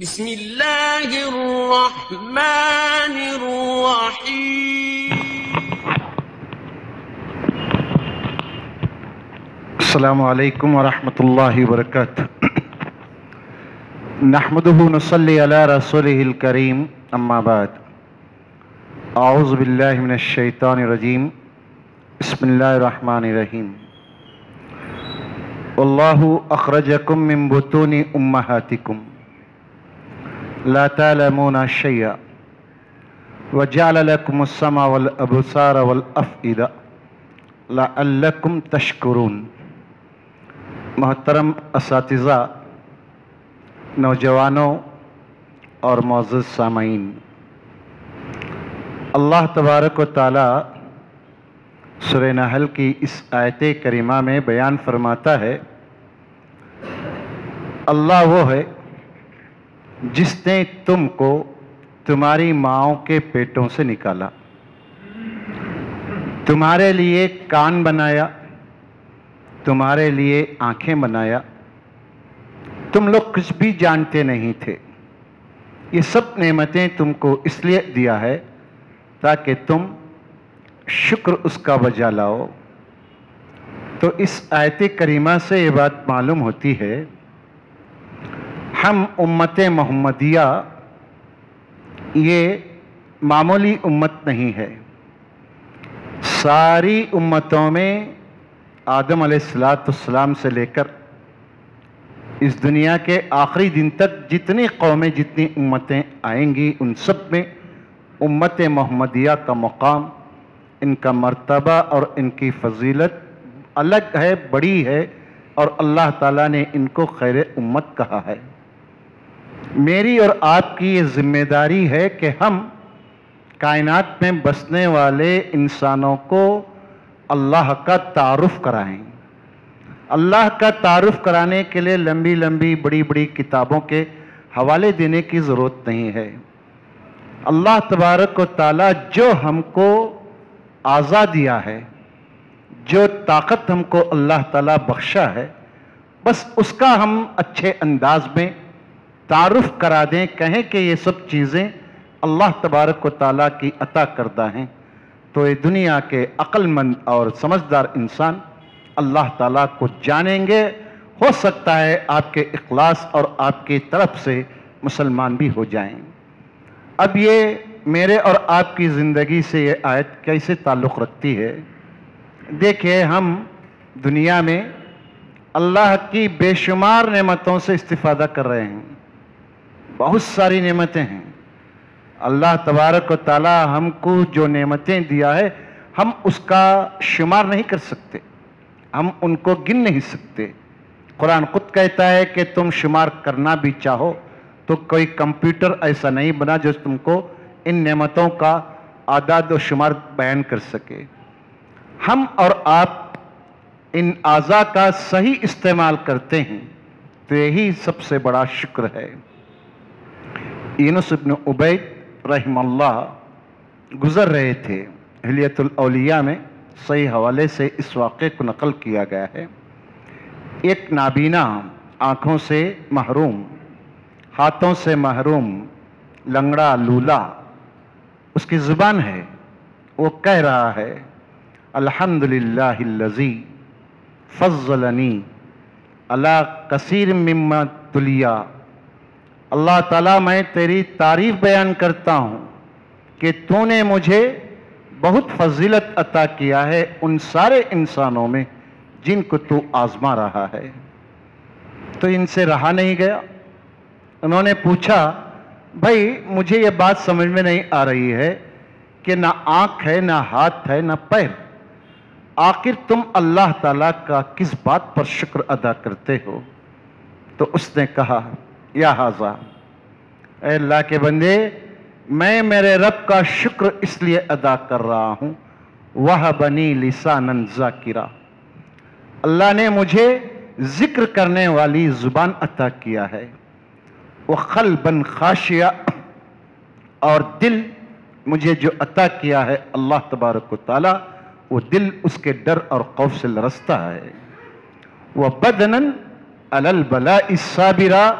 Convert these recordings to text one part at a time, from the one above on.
بسم اللہ الرحمن الرحیم۔ السلام علیکم ورحمۃ اللہ وبرکاتہ۔ نحمده نصلی علی رسولہ الکریم، اما بعد، اعوذ باللہ من الشیطان الرجیم، بسم اللہ الرحمن الرحیم۔ واللہ اخرجکم من بطون امہاتکم لا تعلمون شیئا وجعل لکم السمع والابصار والافئدہ لعلکم تشکرون۔ محترم اساتذہ، نوجوانوں اور معزز سامعین، اللہ تبارک و تعالی سورہ نحل کی اس آیت کریمہ میں بیان فرماتا ہے، اللہ وہ ہے جس نے تم کو تمہاری ماؤں کے پیٹوں سے نکالا، تمہارے لیے کان بنایا، تمہارے لیے آنکھیں بنایا، تم لوگ کچھ بھی جانتے نہیں تھے۔ یہ سب نعمتیں تم کو اس لیے دیا ہے تاکہ تم شکر اس کا بجا لاؤ۔ تو اس آیت کریمہ سے یہ بات معلوم ہوتی ہے، ہم امت محمدیہ یہ معمولی امت نہیں ہے۔ ساری امتوں میں آدم علیہ السلام سے لے کر اس دنیا کے آخری دن تک جتنی قومیں، جتنی امتیں آئیں گی، ان سب میں امت محمدیہ کا مقام، ان کا مرتبہ اور ان کی فضیلت الگ ہے، بڑی ہے، اور اللہ تعالیٰ نے ان کو خیر امت کہا ہے۔ میری اور آپ کی یہ ذمہ داری ہے کہ ہم کائنات میں بسنے والے انسانوں کو اللہ کا تعارف کرائیں۔ اللہ کا تعارف کرانے کے لیے لمبی لمبی بڑی بڑی کتابوں کے حوالے دینے کی ضرورت نہیں ہے۔ اللہ تبارک و تعالیٰ جو ہم کو اعضاء دیا ہے، جو طاقت ہم کو اللہ تعالیٰ بخشا ہے، بس اس کا ہم اچھے انداز میں تعارف کرا دیں، کہیں کہ یہ سب چیزیں اللہ تبارک و تعالیٰ کی عطا کردہ ہیں، تو یہ دنیا کے عقل مند اور سمجھدار انسان اللہ تعالیٰ کو جانیں گے۔ ہو سکتا ہے آپ کے اخلاص اور آپ کی طرف سے مسلمان بھی ہو جائیں۔ اب یہ میرے اور آپ کی زندگی سے یہ آیت کیسے تعلق رکھتی ہے؟ دیکھیں، ہم دنیا میں اللہ کی بے شمار نعمتوں سے استفادہ کر رہے ہیں، بہت ساری نعمتیں ہیں۔ اللہ تبارک و تعالی ہم کو جو نعمتیں دیا ہے، ہم اس کا شمار نہیں کر سکتے، ہم ان کو گن نہیں سکتے۔ قرآن خود کہتا ہے کہ تم شمار کرنا بھی چاہو تو کوئی کمپیوٹر ایسا نہیں بنا جو تم کو ان نعمتوں کا اعداد و شمار بیان کر سکے۔ ہم اور آپ ان اعضاء کا صحیح استعمال کرتے ہیں تو یہی سب سے بڑا شکر ہے۔ یونس بن عبید رحمہ اللہ گزر رہے تھے، حلیۃ الاولیاء میں صحیح حوالے سے اس واقعے کو نقل کیا گیا ہے۔ ایک نابینا، آنکھوں سے محروم، ہاتھوں سے محروم، لنگڑا لولا، اس کی زبان ہے، وہ کہہ رہا ہے، الحمدللہ الذی فضلنی علی کثیر مما تلیا۔ اللہ تعالیٰ، میں تیری تعریف بیان کرتا ہوں کہ تو نے مجھے بہت فضیلت عطا کیا ہے ان سارے انسانوں میں جن کو تو آزما رہا ہے۔ تو ان سے رہا نہیں گیا، انہوں نے پوچھا، بھائی مجھے یہ بات سمجھ میں نہیں آ رہی ہے کہ نہ آنکھ ہے، نہ ہاتھ ہے، نہ پیر، آخر تم اللہ تعالیٰ کا کس بات پر شکر ادا کرتے ہو؟ تو اس نے کہا، یا حاضا، اے اللہ کے بندے، میں میرے رب کا شکر اس لیے ادا کر رہا ہوں، وَهَبَنِي لِسَانًا ذَاكِرًا، اللہ نے مجھے ذکر کرنے والی زبان عطا کیا ہے، وَقَلْبًا خَاشِعًا، اور دل مجھے جو عطا کیا ہے اللہ تبارک و تعالی، وہ دل اس کے ڈر اور خوف سے لرزتا ہے۔ وَبَدْنًا عَلَى الْبَلَاءِ الصَّابِرًا،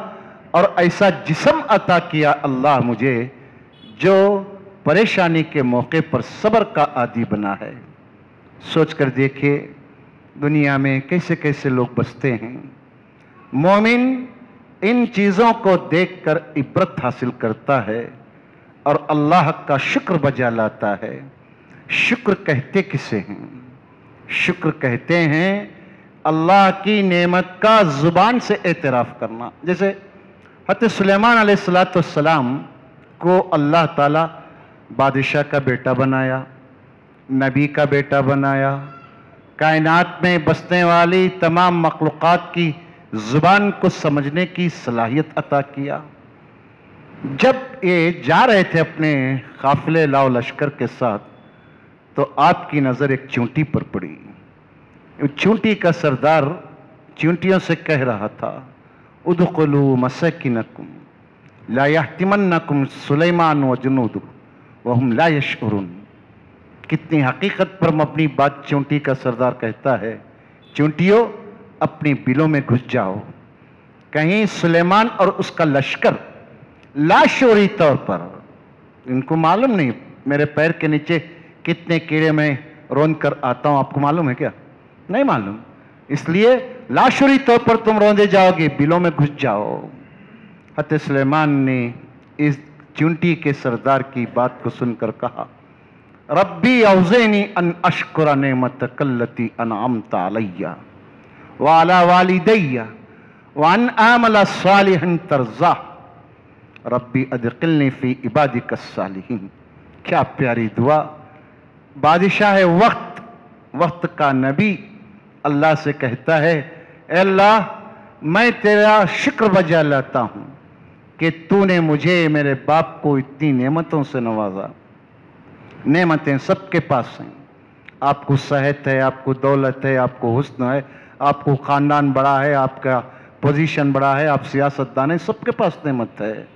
और ऐसा जिस्म अता किया अल्लाह मुझे जो परेशानी के मौके पर सब्र का आदी बना है। सोच कर देखिए दुनिया में कैसे कैसे लोग बसते हैं। मोमिन इन चीज़ों को देखकर इबरत हासिल करता है और अल्लाह का शुक्र बजा लाता है। शुक्र कहते किसे हैं? शुक्र कहते हैं अल्लाह की नेमत का ज़ुबान से एतराफ़ करना। जैसे हज़रत सुलेमान अलैहिस्सलाम को अल्लाह ताला बादशाह का बेटा बनाया, नबी का बेटा बनाया, कायनात में बसने वाली तमाम मखलूक़ात की ज़ुबान को समझने की सलाहियत अता किया। जब ये जा रहे थे अपने काफ़िले लाओ लश्कर के साथ तो आपकी नज़र एक चूंटी पर पड़ी। चूंटी का सरदार चूंटियों से कह रहा था उदखुलू मसाकिनकुम ला यहतिमन्नकुम सुलेमान व जुनूदुहु व हुम ला यशउरून। कितनी हकीकत पर अपनी बात चूंटी का सरदार कहता है, चूंटियों अपनी बिलों में घुस जाओ, कहीं सुलेमान और उसका लश्कर लाशोरी तौर पर, इनको मालूम नहीं मेरे पैर के नीचे कितने कीड़े मैं रोंद कर आता हूं, आपको मालूम है क्या? नहीं मालूम, इसलिए लाशोरी तौर पर तुम रोंदे जाओगे, बिलों में घुस जाओ। हज़रत सुलेमान ने इस चूंटी के सरदार की बात को सुनकर कहा रब्बी औज़ेनी अन अशकुरा नेमतकल्लती अनअमत अलैया व अला वालिदैया व अन आमला सालिहन तर्ज़ा रब्बी अदखिलनी फी इबादिका सालिहीन। क्या प्यारी दुआ। बादशाह है वक्त का नबी अल्लाह से कहता है, ए अल्लाह मैं तेरा शुक्र बजा लाता हूँ कि तूने मुझे मेरे बाप को इतनी नेमतों से नवाजा। नेमतें सबके पास हैं, आपको सेहत है, आपको दौलत है, आपको हुस्न है, आपको ख़ानदान बड़ा है, आपका पोजीशन बड़ा है, आप सियासतदान हैं, सबके पास नेमत है।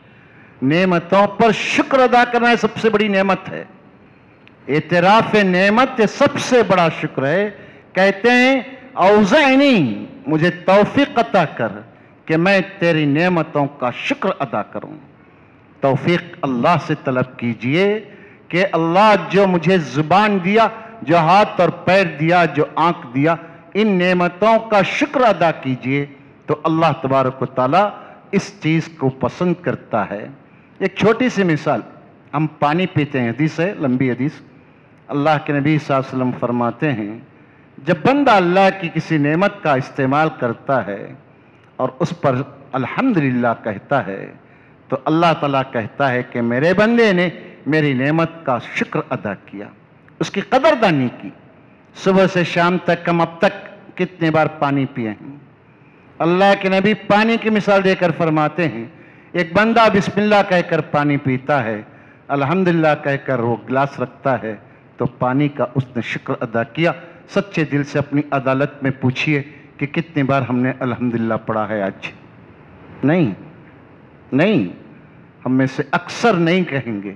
नेमतों पर शुक्र अदा करना है सबसे बड़ी नेमत है। एतराफ़ नेमत सबसे बड़ा शुक्र है। कहते हैं औज़अनी, मुझे तौफीक अता कर कि मैं तेरी नेमतों का शुक्र अदा करूं। तौफीक अल्लाह से तलब कीजिए कि अल्लाह जो मुझे ज़ुबान दिया, जो हाथ और पैर दिया, जो आंख दिया, इन नेमतों का शुक्र अदा कीजिए तो अल्लाह तबारक व तआला इस चीज़ को पसंद करता है। एक छोटी सी मिसाल, हम पानी पीते हैं, हदीस है, लंबी हदीस। अल्लाह के नबी सल्लल्लाहु अलैहि वसल्लम फरमाते हैं जब बंदा अल्लाह की किसी नेमत का इस्तेमाल करता है और उस पर अल्हम्दुलिल्लाह कहता है तो अल्लाह ताला कहता है कि मेरे बंदे ने मेरी नेमत का शुक्र अदा किया, उसकी कदरदानी की। सुबह से शाम तक हम अब तक कितने बार पानी पिए हैं। अल्लाह के नबी पानी की मिसाल देकर फरमाते हैं एक बंदा बिस्मिल्लाह कहकर पानी पीता है, अल्हम्दुलिल्लाह कहकर वो गिलास रखता है तो पानी का उसने शुक्र अदा किया। सच्चे दिल से अपनी अदालत में पूछिए कि कितनी बार हमने अल्हम्दुलिल्लाह पढ़ा है आज? नहीं, हम में से अक्सर नहीं कहेंगे।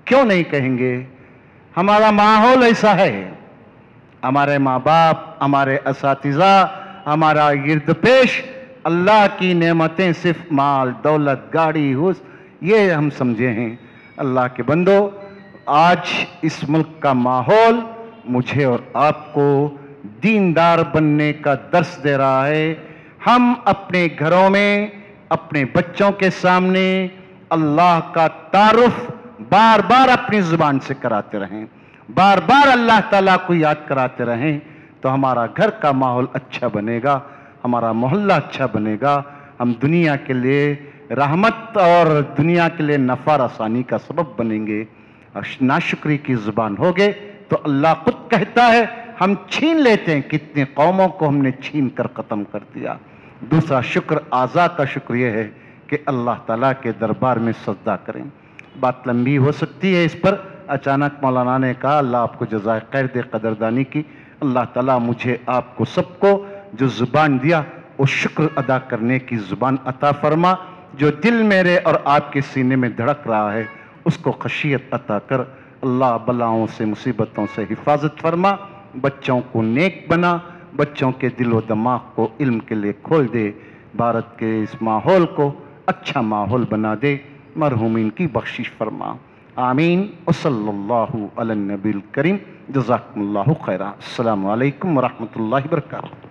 क्यों नहीं कहेंगे? हमारा माहौल ऐसा है, हमारे माँ बाप, हमारे असातिज़ा, हमारा गिरद पेश अल्लाह की नेमतें सिर्फ माल, दौलत, गाड़ी, हुस्न ये हम समझे हैं। अल्लाह के बंदो, आज इस मुल्क का माहौल मुझे और आपको दीनदार बनने का दर्स दे रहा है। हम अपने घरों में अपने बच्चों के सामने अल्लाह का तारुफ बार बार अपनी ज़ुबान से कराते रहें, बार बार अल्लाह ताला को याद कराते रहें तो हमारा घर का माहौल अच्छा बनेगा, हमारा मोहल्ला अच्छा बनेगा। हम दुनिया के लिए रहमत और दुनिया के लिए नफ़ा रसानी का सबब बनेंगे। नाशुक्री की ज़ुबान होगे तो अल्लाह खुद कहता है हम छीन लेते हैं, कितनी कौमों को हमने छीन कर ख़त्म कर दिया। दूसरा शुक्र आज़ा का शुक्र यह है कि अल्लाह ताला के दरबार में सजदा करें। बात लंबी हो सकती है, इस पर अचानक मौलाना ने कहा अल्लाह आपको जज़ाए खैर दे कदरदानी की। अल्लाह ताला मुझे आपको सबको जो ज़ुबान दिया वो शुक्र अदा करने की ज़ुबान अता फरमा। जो दिल मेरे और आपके सीने में धड़क रहा है उसको खशियत अता कर। अल्लाह बलाओं से, मुसीबतों से हिफाजत फरमा। बच्चों को नेक बना, बच्चों के दिल व दिमाग को इल्म के लिए खोल दे। भारत के इस माहौल को اچھا ماحول بنا دے، مرحومین کی بخشش فرما، آمین۔ وصلی اللہ علی النبی الکریم، جزاکم اللہ خیرہ۔ السلام علیکم ورحمۃ اللہ وبرکاتہ۔